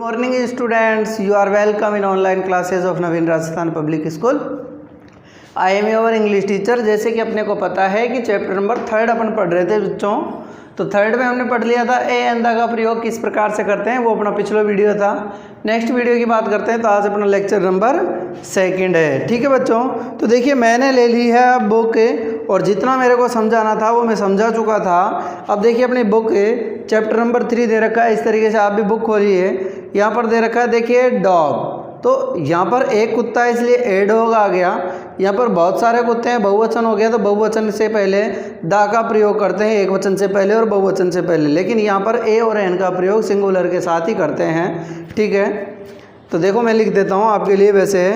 Morning students, you are welcome in online classes of Naveen Rajasthan public school. I am your English teacher. जैसे कि अपने को पता है कि चैप्टर नंबर 3 अपन पढ़ रहे थे बच्चों, तो 3 में हमने पढ़ लिया था ए एंड द का प्रयोग किस प्रकार से करते हैं, वो अपना पिछला वीडियो था। नेक्स्ट वीडियो की बात करते हैं, तो आज अपना लेक्चर नंबर 2 है। ठीक है बच्चों, तो देखिए मैंने ले ली है अब बुक, और जितना मेरे को समझाना था वो मैं समझा चुका था। अब देखिए अपनी बुक चैप्टर नंबर 3 दे रखा है, इस तरीके से आप भी बुक खोलिए। यहाँ पर दे रखा है देखिए डॉग, तो यहाँ पर एक कुत्ता है इसलिए ए डॉग आ गया। यहाँ पर बहुत सारे कुत्ते हैं, बहुवचन हो गया, तो बहुवचन से पहले दा का प्रयोग करते हैं, एक वचन से पहले और बहुवचन से पहले। लेकिन यहाँ पर ए और एन का प्रयोग सिंगुलर के साथ ही करते हैं। ठीक है, तो देखो मैं लिख देता हूँ आपके लिए वैसे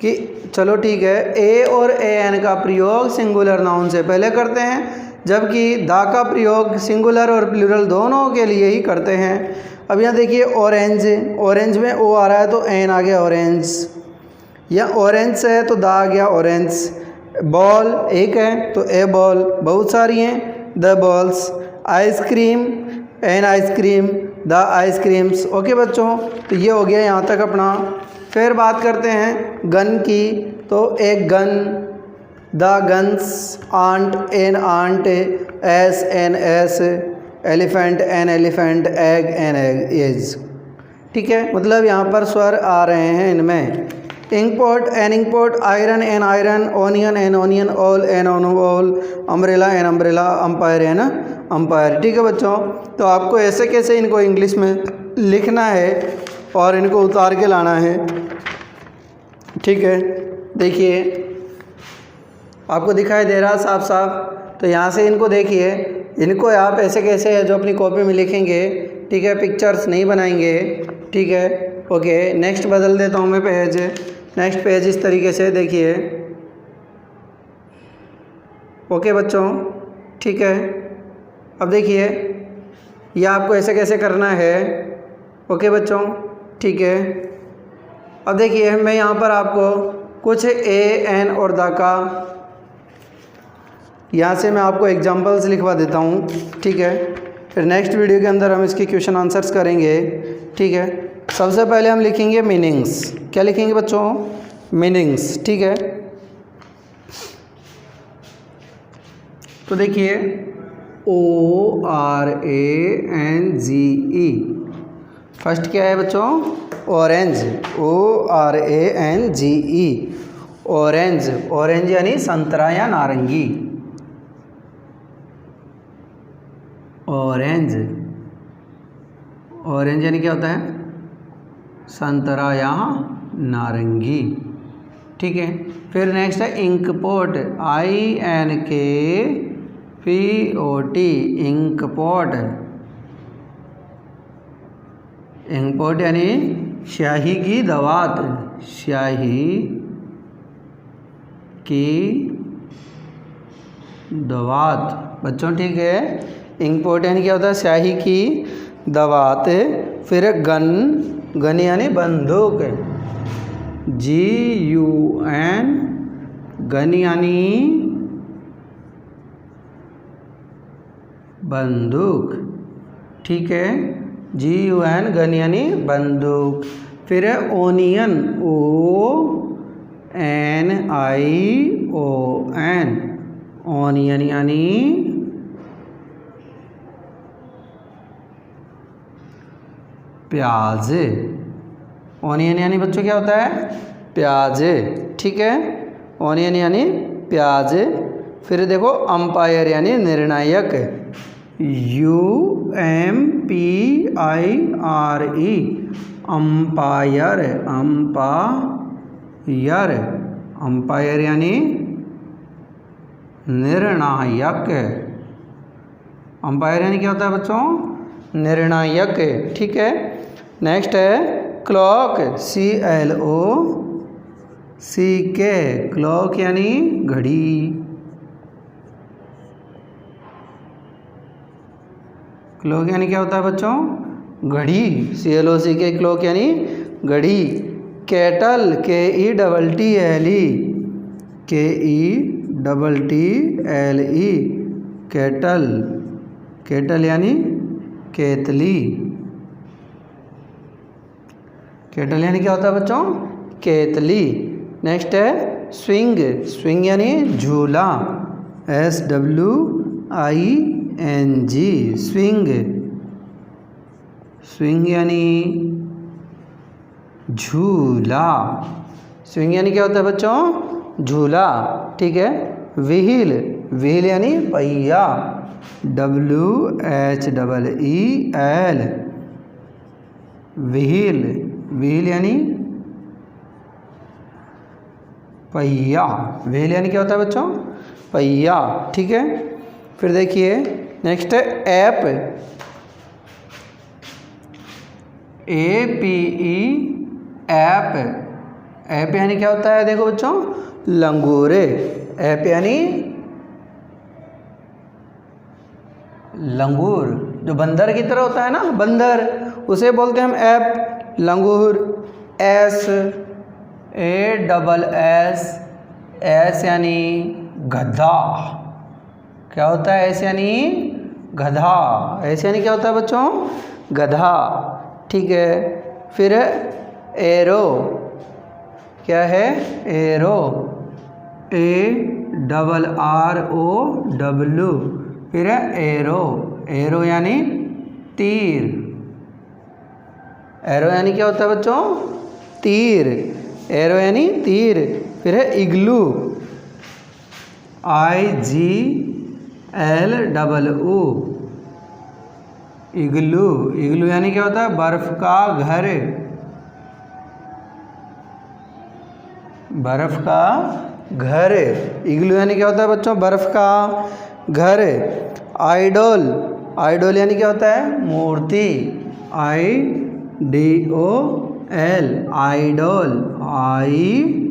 कि चलो ठीक है, ए और ए एन का प्रयोग सिंगुलर नाउन से पहले करते हैं, जबकि दा का प्रयोग सिंगुलर और प्लूरल दोनों के लिए ही करते हैं। अब यहाँ देखिए ऑरेंज, ऑरेंज में ओ आ रहा है तो एन आ गया ऑरेंज, या ऑरेंज है तो दा आ गया ऑरेंज। बॉल एक है तो ए बॉल, बहुत सारी हैं the balls. Ice cream an ice cream, the ice creams. Okay बच्चों, तो ये हो गया यहाँ तक अपना। फिर बात करते हैं गन की, तो एक gun, the guns. Ant an ant, ass an ass, elephant an elephant, egg an egg edge. ठीक है, मतलब यहाँ पर स्वर आ रहे हैं इनमें। Inkpot an inkpot, iron an iron, onion an onion, owl an owl, umbrella an umbrella, umpire an umpire. ठीक है बच्चों, तो आपको ऐसे कैसे इनको इंग्लिश में लिखना है और इनको उतार के लाना है। ठीक है, देखिए आपको दिखाई दे रहा साफ साफ, तो यहाँ से इनको देखिए, इनको आप ऐसे कैसे है जो अपनी कॉपी में लिखेंगे। ठीक है, पिक्चर्स नहीं बनाएंगे। ठीक है, ओके। नेक्स्ट बदल देता हूँ मैं पेज, नेक्स्ट पेज इस तरीके से देखिए। ओके बच्चों, ठीक है। अब देखिए ये आपको ऐसे कैसे करना है। ओके बच्चों, ठीक है। अब देखिए मैं यहाँ पर आपको कुछ ए एन और द का, यहाँ से मैं आपको एग्जांपल्स लिखवा देता हूँ। ठीक है, फिर नेक्स्ट वीडियो के अंदर हम इसके क्वेश्चन आंसर्स करेंगे। ठीक है, सबसे पहले हम लिखेंगे मीनिंग्स। क्या लिखेंगे बच्चों? मीनिंग्स। ठीक है, तो देखिए ORANGE, फर्स्ट क्या है बच्चों? Orange, ORANGE, orange. ऑरेंज यानी संतरा या नारंगी। ऑरेंज, ऑरेंज यानी क्या होता है? संतरा या नारंगी। ठीक है, फिर नेक्स्ट है इंकपॉट, INKPOT, इंकपॉट। इंकपॉट यानी स्याही की दवात, स्याही की दवात बच्चों। ठीक है, इंकपॉट यानी क्या होता है? स्याही की दवात। फिर गन, गन यानी बंदूक, GUN, गन यानी बंदूक। ठीक है, GUN, गन यानी बंदूक। फिर है ओनियन, ONION, ओनियन यानी प्याज। ऑनियन यानी बच्चों क्या होता है? प्याज। ठीक है, ऑनियन यानी प्याज। फिर देखो अंपायर यानी निर्णायक, UMPIRE, अंपायर, अंपायर। अंपायर यानी निर्णायक। अंपायर यानी क्या होता है बच्चों? निर्णायक। ठीक है, नेक्स्ट है क्लॉक, CLOCK, क्लॉक यानी घड़ी। क्लॉक यानी क्या होता है बच्चों? घड़ी, CLOCK, क्लॉक यानी घड़ी। Cattle, KETTLE, KETTLE, cattle. Cattle यानी केतली। केटल यानी क्या होता है बच्चों? केतली। नेक्स्ट है स्विंग। स्विंग यानी झूला, SWING, स्विंग। स्विंग यानी झूला। स्विंग यानी क्या होता है बच्चों? झूला। ठीक है। व्हील। व्हील यानी पहिया, WHEEL, व्हील। व्हील यानी पहिया। व्हील यानी क्या होता है बच्चों? पहिया। ठीक है। फिर देखिए नेक्स्ट है ऐप, APE, ऐप। ऐप यानी क्या होता है? देखो बच्चों, लंगूरे। ऐप यानी लंगूर, जो बंदर की तरह होता है ना, बंदर, उसे बोलते हैं हम ऐप, लंगूर। SASS, एस यानी गधा। क्या होता है? एस यानी गधा। एस यानी क्या होता है बच्चों? गधा। ठीक है। फिर एरो। क्या है? Arrow, ARROW। फिर है एरो। एरो यानी तीर। एरो यानी क्या होता है बच्चों? तीर। एरो यानी तीर। फिर है इग्लू, IGLOO, इग्लू। इग्लू यानी क्या होता है? बर्फ का घर। बर्फ का घर। इग्लू यानी क्या होता है बच्चों? बर्फ का घर। आइडोल। आइडोल यानी क्या होता है? मूर्ति, IDOL, आइडोल। आइडोल।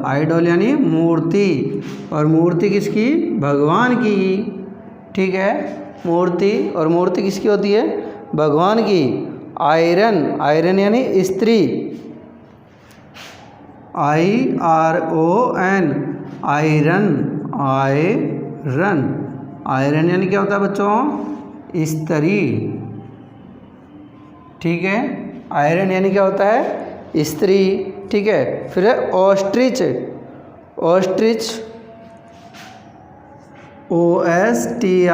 आइडोल यानी मूर्ति। और मूर्ति किसकी? भगवान की। ठीक है। मूर्ति, और मूर्ति किसकी होती है? भगवान की। आयरन। आयरन यानी स्त्री, IRON, आयरन। आयरन। आयरन यानी क्या होता है बच्चों? स्त्री। ठीक है। आयरन यानी क्या होता है? स्त्री। ठीक है। फिर है ostrich. Ostrich, OSTRICH,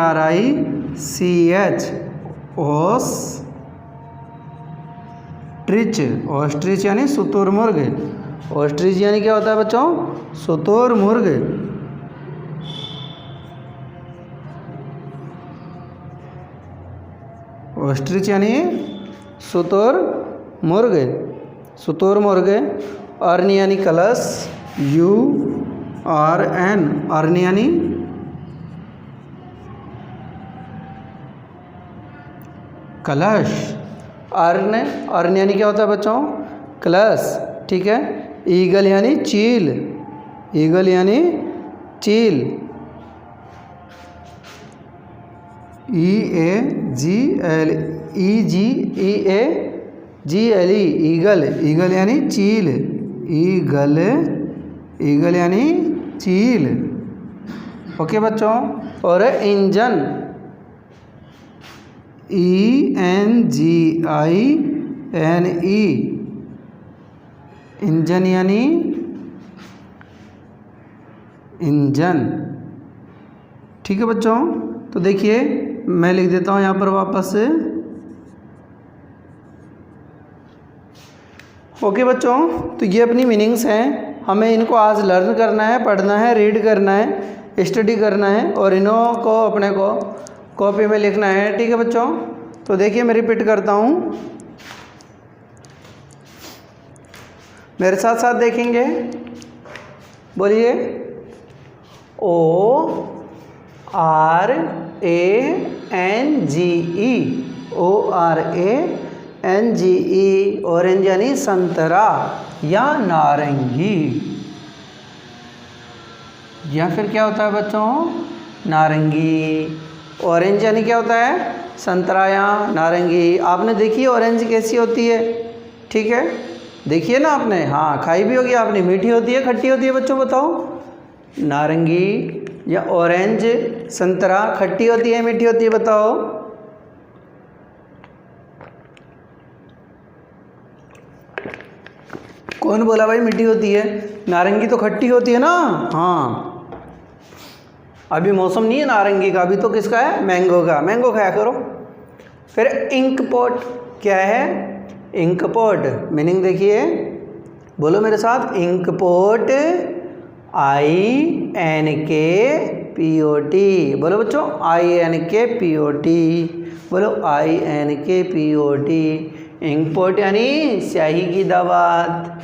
ostrich. Ostrich यानी शुतुरमुर्ग। ऑस्ट्रिच यानी क्या होता है बच्चों? शुतुरमुर्ग। ऑस्ट्रिच यानी शुतुरमुर्ग। शुतुरमुर्ग। अर्न यानी कलश, URN, अर्न यानी कलश। अर्न। अर्न यानी क्या होता है बच्चों? कलश। ठीक है। ईगल यानी चील। ईगल यानी चील, EAGLE, ईगल। ईगल यानी चील। ईगल। ईगल यानी चील। ओके बच्चों। और इंजन, ENGINE, इंजन यानी इंजन। ठीक है बच्चों। तो देखिए मैं लिख देता हूँ यहाँ पर वापस से। ओके बच्चों, तो ये अपनी मीनिंग्स हैं। हमें इनको आज लर्न करना है, पढ़ना है, रीड करना है, स्टडी करना है, और इन्हों को अपने को कॉपी में लिखना है। ठीक है बच्चों। तो देखिए मैं रिपीट करता हूँ, मेरे साथ साथ देखेंगे। बोलिए, ORANGE, ORANGE, ऑरेंज यानी संतरा या नारंगी। या फिर क्या होता है बच्चों? नारंगी। ऑरेंज यानी क्या होता है? संतरा या नारंगी। आपने देखी है ऑरेंज कैसी होती है? ठीक है, देखिए ना आपने। हाँ, खाई भी होगी आपने। मीठी होती है, खट्टी होती है बच्चों? बताओ। नारंगी या ऑरेंज, संतरा, खट्टी होती है, मीठी होती है? बताओ। कौन बोला भाई मीठी होती है? नारंगी तो खट्टी होती है ना। हाँ, अभी मौसम नहीं है नारंगी का, अभी तो किसका है? मैंगो का। मैंगो खाया करो। फिर इंक पॉट क्या है? इंक पॉट मीनिंग देखिए, बोलो मेरे साथ, इंक पॉट, INKPOT। बोलो बच्चों, INKPOT। बोलो INKPOT। इंक पॉट यानी स्याही की दवात।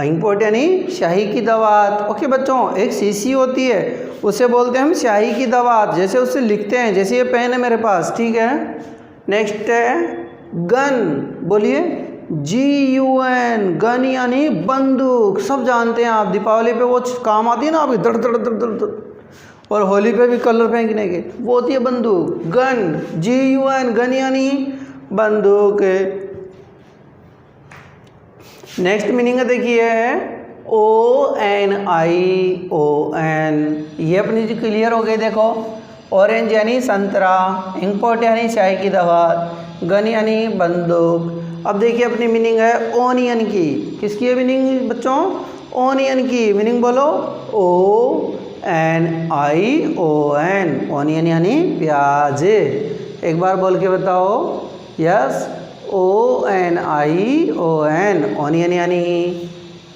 इंक पॉट यानी स्याही की दवात। ओके बच्चों, एक शीशी होती है, उसे बोलते हैं हम स्याही की दवात। जैसे उससे लिखते हैं, जैसे ये पेन है मेरे पास, ठीक है। नेक्स्ट है गन। बोलिए GUN। गन यानी बंदूक। सब जानते हैं आप, दीपावली पे वो काम आती है ना आपकी, दड़ दड़ दड़ दड़ दड़, और होली पे भी कलर फेंकने के, वो होती है बंदूक। गन, GUN, गन यानी बंदूक। नेक्स्ट मीनिंग है देखिए ONION। ये अपनी जो क्लियर हो गई देखो। ऑरेंज यानी संतरा, इंक पॉट यानी चाय की दवात, गन यानी बंदूक। अब देखिए अपनी मीनिंग है ओनियन की। किसकी है मीनिंग बच्चों? ओनियन की। मीनिंग बोलो ONION। ओनियन यानी प्याज। एक बार बोल के बताओ। Yes, ONION। ओनियन यानी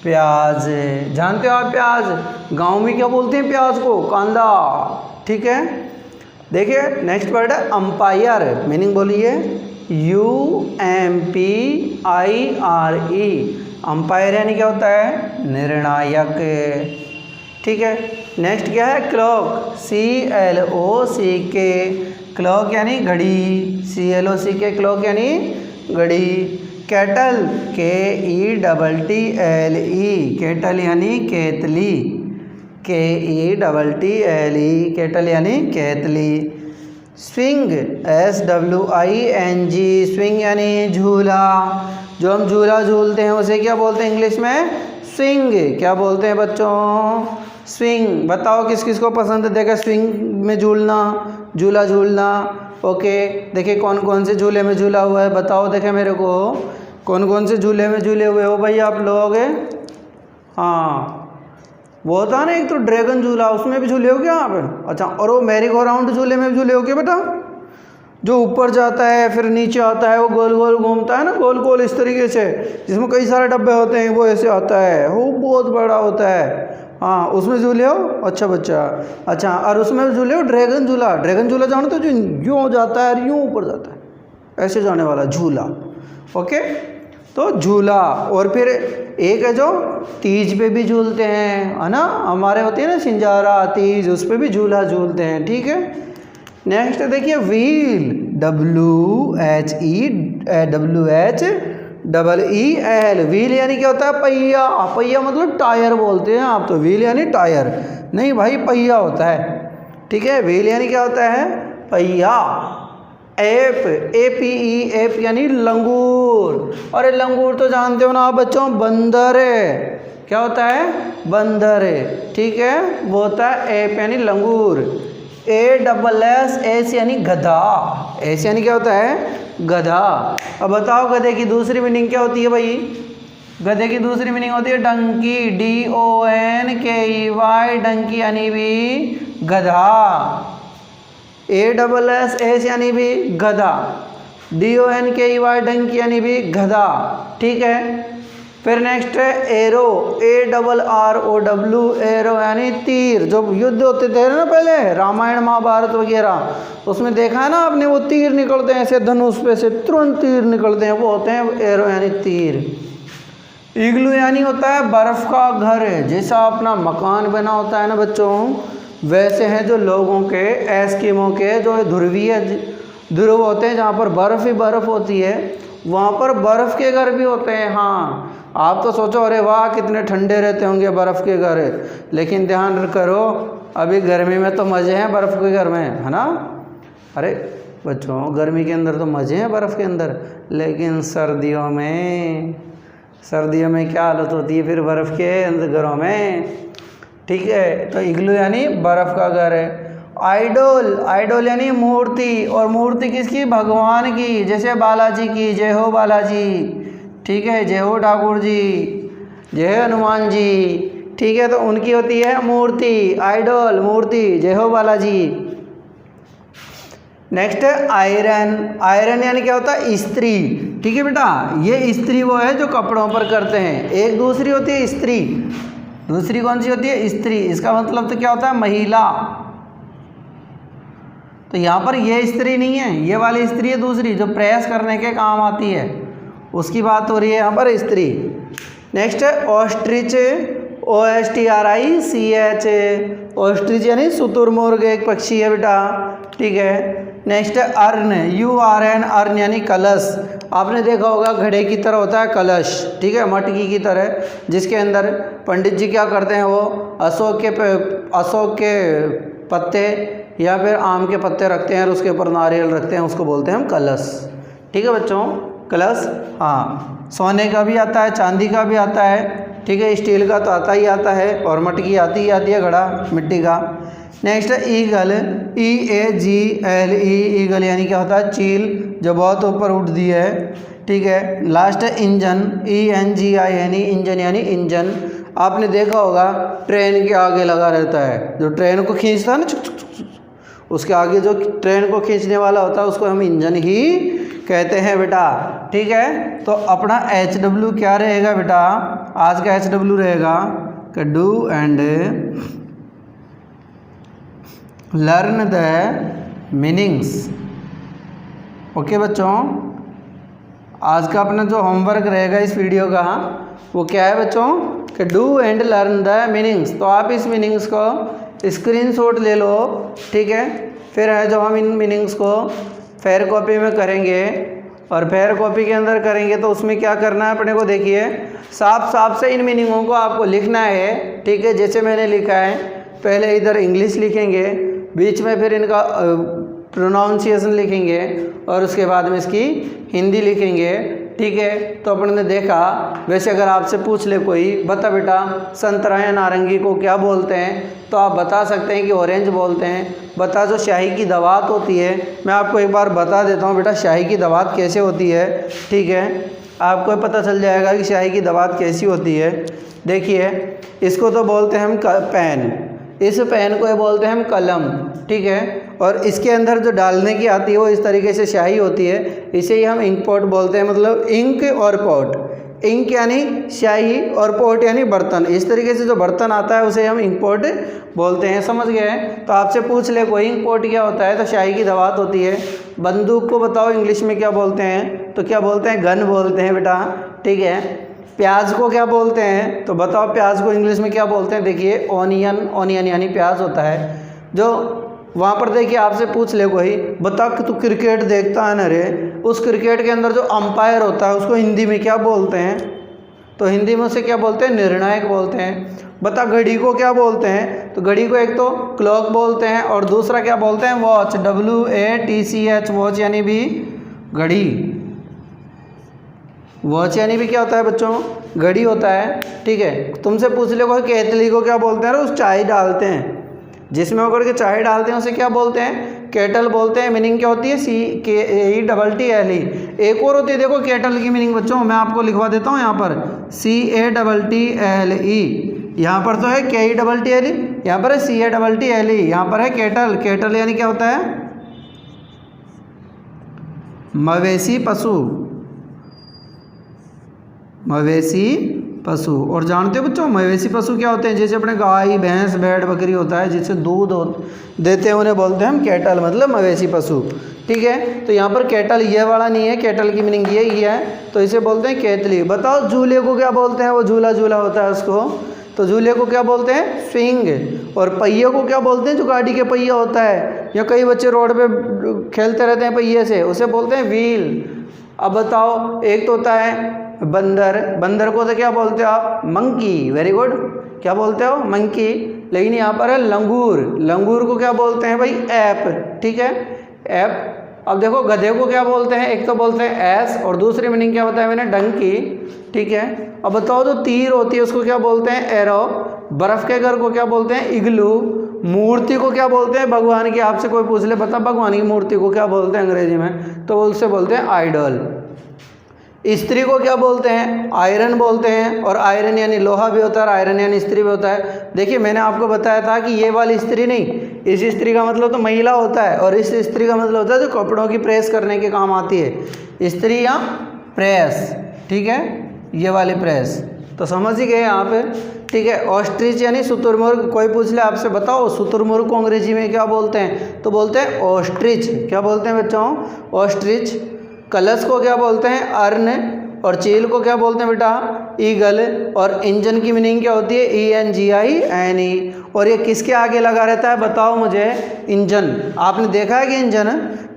प्याज। जानते हो आप प्याज? गांव में क्या बोलते हैं प्याज को? कांदा। ठीक है। देखिए नेक्स्ट वर्ड है अंपायर। मीनिंग बोलिए UMPIRE। अंपायर यानी क्या होता है? निर्णायक। ठीक है। नेक्स्ट क्या है? Clock, CLOCK। क्लॉक यानी घड़ी, CLOCK, क्लॉक यानी घड़ी। Cattle, KETTLE। कैटल यानी केतली, KETTLE, कैटल यानी केतली। Swing, SWING। स्विंग यानी झूला। जो हम झूला झूलते हैं उसे क्या बोलते हैं इंग्लिश में? स्विंग। क्या बोलते हैं बच्चों? स्विंग। बताओ किस किस को पसंद है देखा स्विंग में झूलना, झूला झूलना। ओके, देखिए कौन कौन से झूले में झूला हुआ है, बताओ देखे मेरे को, कौन कौन से झूले में झूले हुए हो भाई आप लोग? हाँ, वो होता ना एक तो ड्रैगन झूला, उसमें भी झूले हो क्या आप? अच्छा, और वो मैरी गो राउंड झूले में भी झूले हो क्या बेटा? जो ऊपर जाता है फिर नीचे आता है, वो गोल गोल घूमता है ना, गोल गोल इस तरीके से, जिसमें कई सारे डब्बे होते हैं, वो ऐसे आता है, वो बहुत बड़ा होता है। हाँ, उसमें झूले हो? अच्छा बच्चा। अच्छा, और उसमें झूले हो ड्रैगन झूला। ड्रैगन झूला जानते हो, जो यूँ जाता है और यूँ ऊपर जाता है, ऐसे जाने वाला झूला। ओके, तो झूला। और फिर एक है जो तीज पे भी झूलते हैं, है ना, हमारे होते हैं ना सिंजारा तीज, उस पर भी झूला झूलते हैं। ठीक है। नेक्स्ट देखिए व्हील, WHEEL। व्हील यानी क्या होता है? पहिया। पहिया मतलब टायर बोलते हैं आप तो, व्हील यानी टायर नहीं भाई, पहिया होता है। ठीक है। व्हील यानी क्या होता है? पहिया। एप, APE, एप यानी लंगूर। अरे लंगूर तो जानते हो ना आप बच्चों, बंदर है। क्या होता है? बंदर है। ठीक है, वो होता है एप यानी लंगूर। ASS यानी गधा। एस यानी क्या होता है? गधा। अब बताओ गधे की दूसरी मीनिंग क्या होती है भाई? गधे की दूसरी मीनिंग होती है डंकी, DONKEY। डंकी यानी भी गधा। ASS यानी भी गधा, DONKEY डंकी यानी भी गधा। ठीक है। फिर नेक्स्ट है एरो, ARROW। एरो यानी तीर। जो युद्ध होते थे ना पहले, रामायण महाभारत वगैरह, उसमें देखा है ना आपने, वो तीर निकलते हैं ऐसे धनुष पे से, तुरंत तीर निकलते हैं, वो होते हैं एरो यानी तीर। इग्लू यानी होता है बर्फ़ का घर। जैसा अपना मकान बना होता है ना बच्चों, वैसे हैं जो लोगों के, एस्किमो के, जो ध्रुवीय ध्रुव होते हैं जहाँ पर बर्फ़ ही बर्फ़ होती है, वहाँ पर बर्फ़ के घर भी होते हैं। हाँ, आप तो सोचो अरे वाह कितने ठंडे रहते होंगे बर्फ़ के घर, लेकिन ध्यान करो अभी गर्मी में तो मज़े हैं बर्फ़ के घर में, है ना। अरे बच्चों, गर्मी के अंदर तो मज़े हैं बर्फ़ के अंदर, लेकिन सर्दियों में क्या हालत होती है फिर बर्फ़ के अंदर घरों में। ठीक है। तो इग्लू यानी बर्फ़ का घर है। आइडोल, आइडोल यानी मूर्ति। और मूर्ति किसकी? भगवान की। जैसे बालाजी की, जय हो बालाजी। ठीक है, जय हो ठाकुर जी, जय हो हनुमान जी, ठीक है, तो उनकी होती है मूर्ति, आइडल, मूर्ति, जय हो बालाजी। नेक्स्ट है आयरन। आयरन यानी क्या होता है, इस्त्री, ठीक है बेटा, ये इस्त्री वो है जो कपड़ों पर करते हैं। एक दूसरी होती है स्त्री, दूसरी कौन सी होती है, स्त्री, इसका मतलब तो क्या होता है, महिला। तो यहाँ पर ये स्त्री नहीं है, ये वाली स्त्री है दूसरी जो प्रेस करने के काम आती है, उसकी बात हो रही है यहाँ पर, स्त्री। नेक्स्ट है ऑस्ट्रिच, OSTRICH, ऑस्ट्रिच यानी शुतुरमुर्ग, एक पक्षी है बेटा, ठीक है। नेक्स्ट है अर्न, URN, अर्न यानी कलश। आपने देखा होगा घड़े की तरह होता है कलश, ठीक है, मटकी की तरह, जिसके अंदर पंडित जी क्या करते हैं, वो अशोक के पत्ते या फिर आम के पत्ते रखते हैं और उसके ऊपर नारियल रखते हैं, उसको बोलते हैं हम कलश, ठीक है बच्चों, कलश। हाँ, सोने का भी आता है, चांदी का भी आता है, ठीक है, स्टील का तो आता ही आता है, और मटकी आती ही आती है, घड़ा मिट्टी का। नेक्स्ट है ईगल, EAGLE, ईगल यानी क्या होता है, चील जो बहुत ऊपर उड़ती है, ठीक है। लास्ट है इंजन, ENGI यानी इंजन यानी इंजन। आपने देखा होगा ट्रेन के आगे लगा रहता है, जो ट्रेन को खींचता है ना, चुक चुक चुक, उसके आगे जो ट्रेन को खींचने वाला होता है उसको हम इंजन ही कहते हैं बेटा, ठीक है। तो अपना HW क्या रहेगा बेटा, आज का HW रहेगा do and learn the meanings. Okay बच्चों, आज का अपना जो होमवर्क रहेगा इस वीडियो का वो क्या है बच्चों, कि do and learn the meanings. तो आप इस मीनिंग्स को स्क्रीनशॉट ले लो, ठीक है। फिर है जो हम इन मीनिंग्स को फेयर कॉपी में करेंगे, और फेयर कॉपी के अंदर करेंगे तो उसमें क्या करना है अपने को, देखिए साफ साफ से इन मीनिंगों को आपको लिखना है, ठीक है। जैसे मैंने लिखा है, पहले इधर इंग्लिश लिखेंगे, बीच में फिर इनका प्रोनाउंसिएशन लिखेंगे, और उसके बाद में इसकी हिंदी लिखेंगे, ठीक है। तो अपन ने देखा, वैसे अगर आपसे पूछ ले कोई, बता बेटा संतरा या नारंगी को क्या बोलते हैं, तो आप बता सकते हैं कि ऑरेंज बोलते हैं। बता जो शाही की दवात होती है, मैं आपको एक बार बता देता हूँ बेटा शाही की दवात कैसे होती है, ठीक है। आपको पता चल जाएगा कि शाही की दवात कैसी होती है। देखिए, इसको तो बोलते हैं हम पेन, इस पेन को बोलते हैं हम कलम, ठीक है। और इसके अंदर जो डालने की आती है वो इस तरीके से स्याही होती है, इसे ही हम इंक पॉट बोलते हैं, मतलब इंक और पॉट। इंक यानी स्याही और पॉट यानी बर्तन, इस तरीके से जो बर्तन आता है उसे हम इंक पॉट बोलते हैं, समझ गए। तो आपसे पूछ ले कोई इंक पॉट क्या होता है, तो स्याही की दवात होती है। बंदूक को बताओ इंग्लिश में क्या बोलते हैं, तो क्या बोलते हैं, गन बोलते हैं बेटा, ठीक है। प्याज को क्या बोलते हैं, तो बताओ प्याज को इंग्लिश में क्या बोलते हैं, देखिए ऑनियन, ऑनियन यानी प्याज होता है। जो वहाँ पर देखिए आपसे पूछ ले कोई, बता कि तू क्रिकेट देखता है ना रे, उस क्रिकेट के अंदर जो अंपायर होता है उसको हिंदी में क्या बोलते हैं, तो हिंदी में उसे क्या बोलते हैं, निर्णायक बोलते हैं। बता घड़ी को क्या बोलते हैं, तो घड़ी को एक तो क्लॉक बोलते हैं, और दूसरा क्या बोलते हैं, वॉच, WATCH, वॉच यानी भी घड़ी। वॉच यानी भी क्या होता है बच्चों, घड़ी होता है, ठीक है। तुमसे पूछ ले कोई केतली को क्या बोलते हैं, उस चाय डालते हैं, जिसमें होकर के चाय डालते हैं उसे क्या बोलते हैं, केटल बोलते हैं। मीनिंग क्या होती है, CATTLE। एक और होती है, देखो केटल की मीनिंग बच्चों मैं आपको लिखवा देता हूँ यहाँ पर, CATTLE। यहाँ पर तो है KETTLE, यहाँ पर है CATTLE, यहाँ पर है केटल। केटल यानी क्या होता है, मवेशी पशु, मवेशी पशु। और जानते हो बच्चों मवेशी पशु क्या होते हैं, जैसे अपने गाय, भैंस, भेड़, बकरी होता है जिससे दूध देते हैं, उन्हें बोलते हैं हम केटल, मतलब मवेशी पशु, ठीक है। तो यहाँ पर केटल ये वाला नहीं है, केटल की मीनिंग ये ही है, तो इसे बोलते हैं केतली। बताओ झूले को क्या बोलते हैं, वो झूला झूला होता है उसको, तो झूले को क्या बोलते हैं, स्विंग। और पहिए को क्या बोलते हैं, जो गाड़ी के पहिया होता है, या कई बच्चे रोड पे खेलते रहते हैं पहिए से, उसे बोलते हैं व्हील। अब बताओ, एक तो होता है बंदर, बंदर को तो क्या बोलते हो आप, मंकी, वेरी गुड, क्या बोलते हो, मंकी। लेकिन यहाँ पर है लंगूर, लंगूर को क्या बोलते हैं भाई, ऐप, ठीक है, ऐप। अब देखो गधे को क्या बोलते हैं, एक तो बोलते हैं एस, और दूसरी मीनिंग क्या बताया मैंने, डंकी, ठीक है। अब बताओ जो तीर होती है उसको क्या बोलते हैं, एरो। बर्फ़ के घर को क्या बोलते हैं, इग्लू। मूर्ति को क्या बोलते हैं, भगवान की, आपसे कोई पूछ ले बता भगवान की मूर्ति को क्या बोलते हैं अंग्रेजी में, तो उससे बोलते हैं आइडल। स्त्री को क्या बोलते हैं? आयरन बोलते हैं। और आयरन यानी लोहा भी होता है और आयरन यानी स्त्री भी होता है। देखिए मैंने आपको बताया था कि ये वाली स्त्री नहीं, इस स्त्री का मतलब तो महिला होता है और इस स्त्री का मतलब होता है जो कपड़ों की प्रेस करने के काम आती है, स्त्री या प्रेस। ठीक है, ये वाली प्रेस तो समझ ही गए यहाँ पे। ठीक है, ऑस्ट्रिच यानी शुतुरमुर्ग। कोई पूछ ले आपसे बताओ शुतुरमुर्ग को अंग्रेजी में क्या बोलते हैं? तो बोलते हैं ऑस्ट्रिच। क्या बोलते हैं बच्चों? ऑस्ट्रिच। कलश को क्या बोलते हैं? अर्न। और चील को क्या बोलते हैं बेटा? ईगल। और इंजन की मीनिंग क्या होती है? ENGINE। और ये किसके आगे लगा रहता है बताओ मुझे? इंजन। आपने देखा है कि इंजन?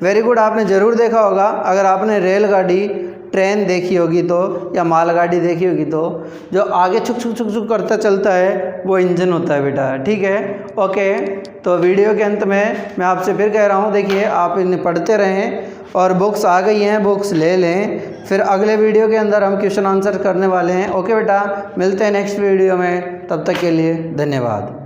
वेरी गुड, आपने ज़रूर देखा होगा। अगर आपने रेलगाड़ी, ट्रेन देखी होगी तो, या मालगाड़ी देखी होगी तो, जो आगे छुक छुक छुक छुक करता चलता है वो इंजन होता है बेटा। ठीक है, ओके। तो वीडियो के अंत में मैं आपसे फिर कह रहा हूँ, देखिए आप इन्हें पढ़ते रहें और बुक्स आ गई हैं, बुक्स ले लें। फिर अगले वीडियो के अंदर हम क्वेश्चन आंसर करने वाले हैं। ओके बेटा, मिलते हैं नेक्स्ट वीडियो में, तब तक के लिए धन्यवाद।